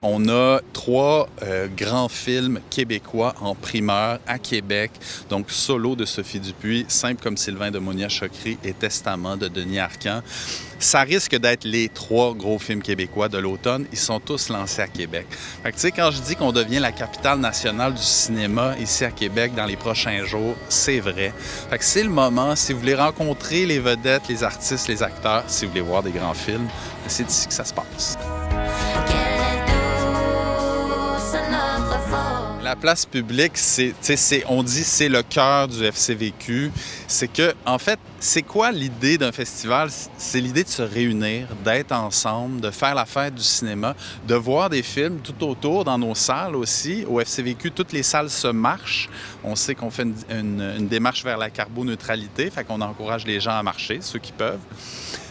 On a 3 grands films québécois en primeur à Québec. Donc, Solo de Sophie Dupuis, Simple comme Sylvain de Monia Chokri et Testament de Denis Arcand. Ça risque d'être les 3 gros films québécois de l'automne. Ils sont tous lancés à Québec. Fait que, tu sais, quand je dis qu'on devient la capitale nationale du cinéma ici à Québec dans les prochains jours, c'est vrai. Fait que c'est le moment, si vous voulez rencontrer les vedettes, les artistes, les acteurs, si vous voulez voir des grands films, c'est ici que ça se passe. La place publique, on dit c'est le cœur du FCVQ. C'est que, en fait, c'est quoi l'idée d'un festival? C'est l'idée de se réunir, d'être ensemble, de faire la fête du cinéma, de voir des films tout autour, dans nos salles aussi. Au FCVQ, toutes les salles se marchent. On sait qu'on fait une démarche vers la carboneutralité, fait qu'on encourage les gens à marcher, ceux qui peuvent.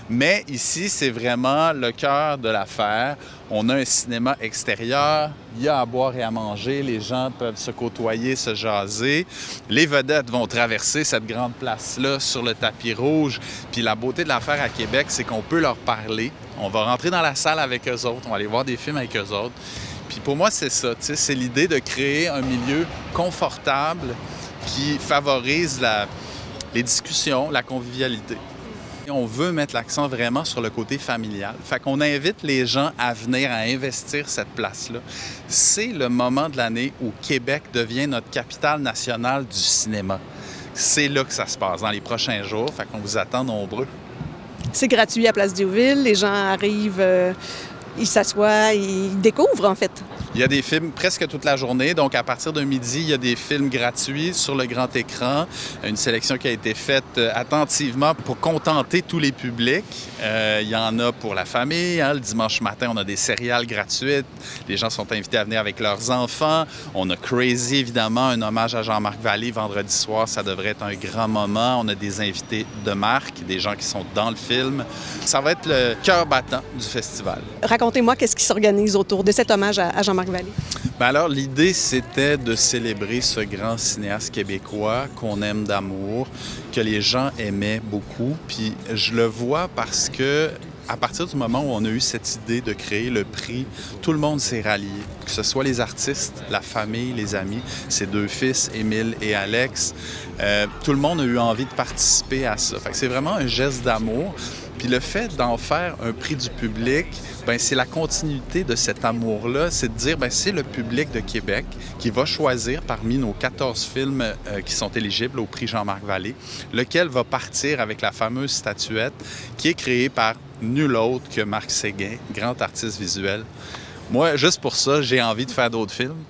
Mais ici, c'est vraiment le cœur de l'affaire. On a un cinéma extérieur, il y a à boire et à manger, les gens peuvent se côtoyer, se jaser. Les vedettes vont traverser cette grande place-là sur le tapis rouge. Puis la beauté de l'affaire à Québec, c'est qu'on peut leur parler. On va rentrer dans la salle avec eux autres, on va aller voir des films avec eux autres. Puis pour moi, c'est ça, c'est l'idée de créer un milieu confortable qui favorise les discussions, la convivialité. On veut mettre l'accent vraiment sur le côté familial. Fait qu'on invite les gens à venir, à investir cette place-là. C'est le moment de l'année où Québec devient notre capitale nationale du cinéma. C'est là que ça se passe, dans les prochains jours. Fait qu'on vous attend nombreux. C'est gratuit à Place Diouville. Les gens arrivent, ils s'assoient, ils découvrent, en fait. Il y a des films presque toute la journée. Donc, à partir de midi, il y a des films gratuits sur le grand écran. Une sélection qui a été faite attentivement pour contenter tous les publics. Il y en a pour la famille. Hein. Le dimanche matin, on a des céréales gratuites. Les gens sont invités à venir avec leurs enfants. On a Crazy, évidemment, un hommage à Jean-Marc Vallée. Vendredi soir, ça devrait être un grand moment. On a des invités de marque, des gens qui sont dans le film. Ça va être le cœur battant du festival. Racontez-moi qu'est-ce qui s'organise autour de cet hommage à Jean-Marc Vallée. Bien alors, l'idée, c'était de célébrer ce grand cinéaste québécois qu'on aime d'amour, que les gens aimaient beaucoup. Puis je le vois parce que à partir du moment où on a eu cette idée de créer le prix, tout le monde s'est rallié. Que ce soit les artistes, la famille, les amis, ses 2 fils, Émile et Alex. Tout le monde a eu envie de participer à ça. Fait que c'est vraiment un geste d'amour. Puis le fait d'en faire un prix du public, bien, c'est la continuité de cet amour-là. C'est de dire, bien, c'est le public de Québec qui va choisir parmi nos 14 films qui sont éligibles au prix Jean-Marc Vallée, lequel va partir avec la fameuse statuette qui est créée par nul autre que Marc Séguin, grand artiste visuel. Moi, juste pour ça, j'ai envie de faire d'autres films.